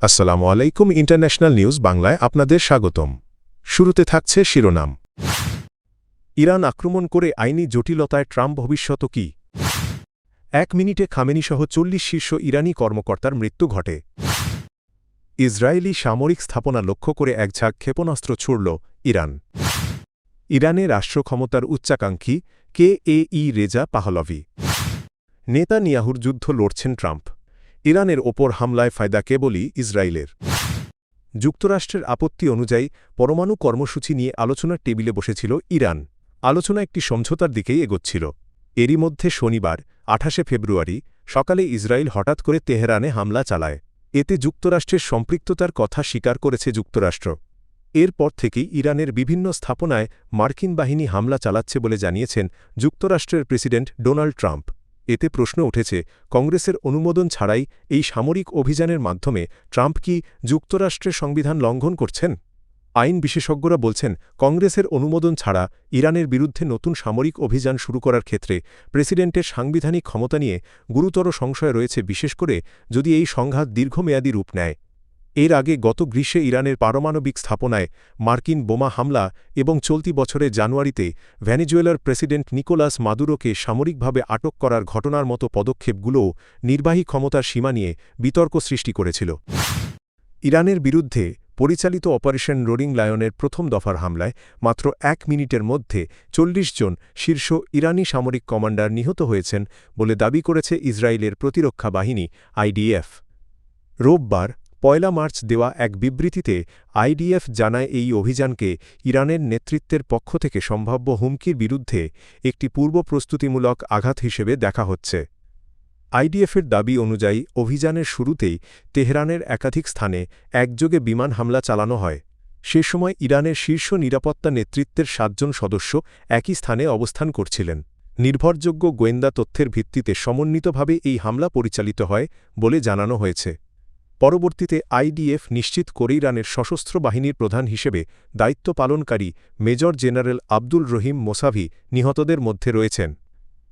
আসসালামু আলাইকুম international news বাংলায় আপনাদের স্বাগতম। শুরুতে থাকছে শিরোনাম। ইরান আক্রমণ করে আইনি জটিলতায় ট্রাম্প ভবিষ্যৎ কি? 1 মিনিটে খামেনিসহ 40 শীর্ষ ইরানি কর্মকর্তার মৃত্যু ঘটে। ইসরায়েলি সামরিক স্থাপনা লক্ষ্য করে এক ঝাঁক ক্ষেপণাস্ত্র ছুড়ল ইরান। ইরানে রাষ্ট্রক্ষমতার উচ্চাকাঙ্ক্ষী কেএই রেজা পাহলভি। নেতানিয়াহুর যুদ্ধ লড়ছেন ট্রাম্প। ইরানের ওপর হামলায় ফায়দা কেবলই ইসরায়েলের। যুক্তরাষ্ট্রের আপত্তি অনুযায়ী পরমাণু কর্মসূচি নিয়ে আলোচনার টেবিলে বসেছিল ইরান। আলোচনা একটি সমঝোতার দিকেই এগোচ্ছিল। এরই মধ্যে শনিবার 28 ফেব্রুয়ারি সকালে ইসরায়েল হঠাৎ করে তেহরানে হামলা চালায়। এতে যুক্তরাষ্ট্রের সম্পৃক্ততার কথা স্বীকার করেছে যুক্তরাষ্ট্র। এরপর থেকেই ইরানের বিভিন্ন স্থাপনায় মার্কিন বাহিনী হামলা চালাচ্ছে বলে জানিয়েছেন যুক্তরাষ্ট্রের প্রেসিডেন্ট ডোনাল্ড ট্রাম্প। এতে প্রশ্ন উঠেছে, কংগ্রেসের অনুমোদন ছাড়াই এই সামরিক অভিযানের মাধ্যমে ট্রাম্প কি যুক্তরাষ্ট্রের সংবিধান লঙ্ঘন করছেন? আইন বিশেষজ্ঞরা বলছেন, কংগ্রেসের অনুমোদন ছাড়া ইরানের বিরুদ্ধে নতুন সামরিক অভিযান শুরু করার ক্ষেত্রে প্রেসিডেন্টের সাংবিধানিক ক্ষমতা নিয়ে গুরুতর সংশয় রয়েছে, বিশেষ করে যদি এই সংঘাত দীর্ঘমেয়াদী রূপ নেয়। এর আগে গত গ্রীষ্মে ইরানের পারমাণবিক স্থাপনায় মার্কিন বোমা হামলা এবং চলতি বছরের জানুয়ারিতে ভেনেজুয়েলার প্রেসিডেন্ট নিকোলাস মাদুরোকে সামরিকভাবে আটক করার ঘটনার মতো পদক্ষেপগুলোও নির্বাহী ক্ষমতার সীমা নিয়ে বিতর্ক সৃষ্টি করেছিল। ইরানের বিরুদ্ধে পরিচালিত অপারেশন রোরিং লায়নের প্রথম দফার হামলায় মাত্র 1 মিনিটের মধ্যে 40 জন শীর্ষ ইরানি সামরিক কমান্ডার নিহত হয়েছেন বলে দাবি করেছে ইসরায়েলের প্রতিরক্ষা বাহিনী আইডিএফ। রোববার 1 মার্চ দেওয়া এক বিবৃতিতে আইডিএফ জানায়, এই অভিযানকে ইরানের নেতৃত্বের পক্ষ থেকে সম্ভাব্য হুমকির বিরুদ্ধে একটি পূর্ব প্রস্তুতিমূলক আঘাত হিসেবে দেখা হচ্ছে। আইডিএফের দাবি অনুযায়ী অভিযানের শুরুতেই তেহরানের একাধিক স্থানে একযোগে বিমান হামলা চালানো হয়। সে সময় ইরানের শীর্ষ নিরাপত্তা নেতৃত্বের 7 জন সদস্য একই স্থানে অবস্থান করছিলেন। নির্ভরযোগ্য গোয়েন্দা তথ্যের ভিত্তিতে সমন্বিতভাবে এই হামলা পরিচালিত হয় বলে জানানো হয়েছে। পরবর্তীতে আইডিএফ নিশ্চিত করে ইরানের সশস্ত্র বাহিনীর প্রধান হিসেবে দায়িত্ব পালনকারী মেজর জেনারেল আব্দুল রহিম মোসাভি নিহতদের মধ্যে রয়েছেন।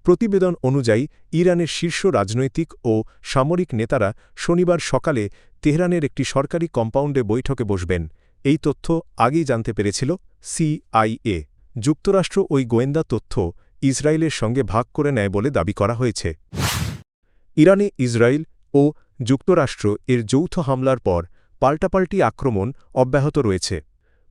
প্রতিবেদন অনুযায়ী ইরানের শীর্ষ রাজনৈতিক ও সামরিক নেতারা শনিবার সকালে তেহরানের একটি সরকারি কম্পাউন্ডে বৈঠকে বসবেন। এই তথ্য আগেই জানতে পেরেছিল সিআইএ। যুক্তরাষ্ট্র ওই গোয়েন্দা তথ্য ইসরায়েলের সঙ্গে ভাগ করে নেয় বলে দাবি করা হয়েছে। ইরানে ইসরায়েল ও যুক্তরাষ্ট্র এর যৌথ হামলার পর পাল্টাপাল্টি আক্রমণ অব্যাহত রয়েছে।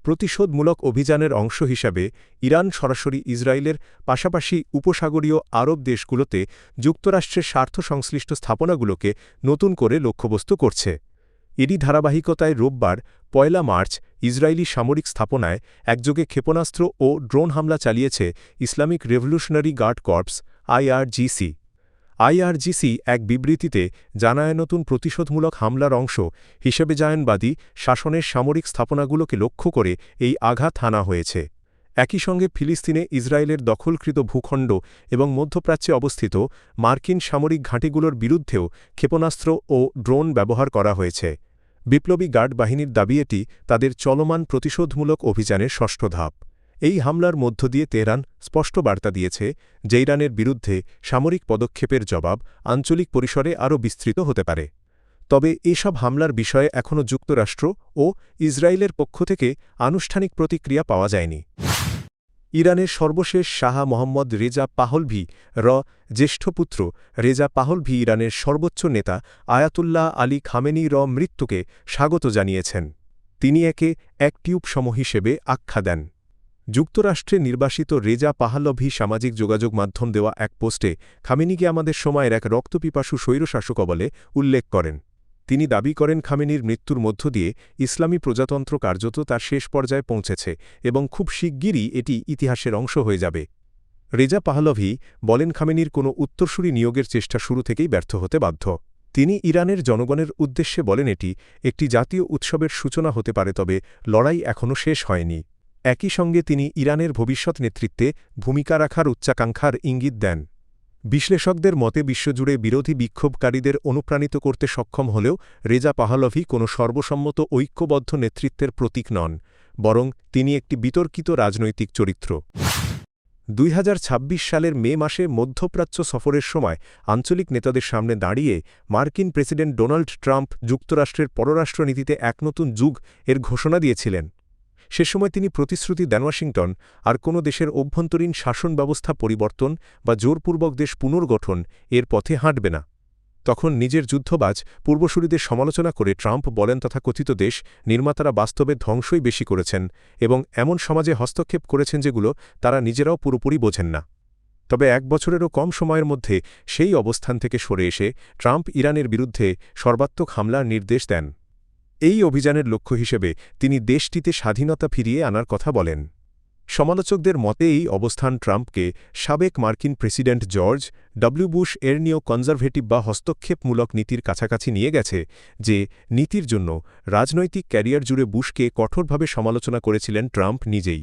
প্রতিশোধমূলক অভিযানের অংশ হিসাবে ইরান সরাসরি ইসরায়েলের পাশাপাশি উপসাগরীয় আরব দেশগুলোতে যুক্তরাষ্ট্রের স্বার্থসংশ্লিষ্ট স্থাপনাগুলোকে নতুন করে লক্ষ্যবস্তু করছে। এরই ধারাবাহিকতায় রোববার 1 মার্চ ইসরায়েলি সামরিক স্থাপনায় একযোগে ক্ষেপণাস্ত্র ও ড্রোন হামলা চালিয়েছে Islamic Revolutionary Guard Corps IRGC. IRGC এক বিবৃতিতে জানায়, নতুন প্রতিশোধমূলক হামলার অংশ হিসেবে জায়নবাদী শাসনের সামরিক স্থাপনাগুলোকে লক্ষ্য করে এই আঘাত হানা হয়েছে। একই সঙ্গে ফিলিস্তিনে ইসরায়েলের দখলকৃত ভূখণ্ড এবং মধ্যপ্রাচ্যে অবস্থিত মার্কিন সামরিক ঘাঁটিগুলোর বিরুদ্ধেও ক্ষেপণাস্ত্র ও ড্রোন ব্যবহার করা হয়েছে। বিপ্লবী গার্ড বাহিনীর দাবি এটি তাদের চলমান প্রতিশোধমূলক অভিযানের ষষ্ঠ ধাপ। এই হামলার মধ্য দিয়ে তেহরান স্পষ্ট বার্তা দিয়েছে যে ইরানের বিরুদ্ধে সামরিক পদক্ষেপের জবাব আঞ্চলিক পরিসরে আরও বিস্তৃত হতে পারে। তবে এসব হামলার বিষয়ে এখনও যুক্তরাষ্ট্র ও ইসরায়েলের পক্ষ থেকে আনুষ্ঠানিক প্রতিক্রিয়া পাওয়া যায়নি। ইরানের সর্বশেষ শাহ মোহাম্মদ রেজা পাহলভি জ্যেষ্ঠ পুত্র রেজা পাহলভি ইরানের সর্বোচ্চ নেতা আয়াতুল্লাহ আলী খামেনি মৃত্যুকে স্বাগত জানিয়েছেন। তিনি একে এক টিউবসম হিসেবে আখ্যা দেন। যুক্তরাষ্ট্রে নির্বাসিত রেজা পাহলভি সামাজিক যোগাযোগ মাধ্যম দেওয়া এক পোস্টে খামেনিকে আমাদের সময়ের এক রক্তপিপাসু স্বৈরশাসক বলে উল্লেখ করেন। তিনি দাবি করেন, খামেনির মৃত্যুর মধ্য দিয়ে ইসলামী প্রজাতন্ত্র কার্যত তার শেষ পর্যায়ে পৌঁছেছে এবং খুব শিগগিরই এটি ইতিহাসের অংশ হয়ে যাবে। রেজা পাহলভি বলেন, খামেনির কোনো উত্তরসূরি নিয়োগের চেষ্টা শুরু থেকেই ব্যর্থ হতে বাধ্য। তিনি ইরানের জনগণের উদ্দেশ্যে বলেন, এটি একটি জাতীয় উৎসবের সূচনা হতে পারে, তবে লড়াই এখনও শেষ হয়নি। একই সঙ্গে তিনি ইরানের ভবিষ্যৎ নেতৃত্বে ভূমিকা রাখার উচ্চাকাঙ্ক্ষার ইঙ্গিত দেন। বিশ্লেষকদের মতে বিশ্বজুড়ে বিরোধী বিক্ষোভকারীদের অনুপ্রাণিত করতে সক্ষম হলেও রেজা পাহলভি কোনো সর্বসম্মত ঐক্যবদ্ধ নেতৃত্বের প্রতীক নন, বরং তিনি একটি বিতর্কিত রাজনৈতিক চরিত্র। 2026 সালের মে মাসে মধ্যপ্রাচ্য সফরের সময় আঞ্চলিক নেতাদের সামনে দাঁড়িয়ে মার্কিন প্রেসিডেন্ট ডোনাল্ড ট্রাম্প যুক্তরাষ্ট্রের পররাষ্ট্রনীতিতে এক নতুন যুগ এর ঘোষণা দিয়েছিলেন। সে সময় তিনি প্রতিশ্রুতি দেন ওয়াশিংটন আর কোনো দেশের অভ্যন্তরীণ শাসন ব্যবস্থা পরিবর্তন বা জোরপূর্বক দেশ পুনর্গঠন এর পথে হাঁটবে না। তখন নিজের যুদ্ধবাজ পূর্বসূরিদের সমালোচনা করে ট্রাম্প বলেন তথাকথিত দেশ নির্মাতারা বাস্তবে ধ্বংসই বেশি করেছেন এবং এমন সমাজে হস্তক্ষেপ করেছেন যেগুলো তারা নিজেরাও পুরোপুরি বোঝেন না। তবে এক বছরেরও কম সময়ের মধ্যে সেই অবস্থান থেকে সরে এসে ট্রাম্প ইরানের বিরুদ্ধে সর্বাত্মক হামলার নির্দেশ দেন। এই অভিযানের লক্ষ্য হিসেবে তিনি দেশটিতে স্বাধীনতা ফিরিয়ে আনার কথা বলেন। সমালোচকদের মতে এই অবস্থান ট্রাম্পকে সাবেক মার্কিন প্রেসিডেন্ট জর্জ ডব্লিউ বুশ এর নিয়েও কনজারভেটিভ বা হস্তক্ষেপমূলক নীতির কাছাকাছি নিয়ে গেছে, যে নীতির জন্য রাজনৈতিক ক্যারিয়ার জুড়ে বুশকে কঠোরভাবে সমালোচনা করেছিলেন ট্রাম্প নিজেই।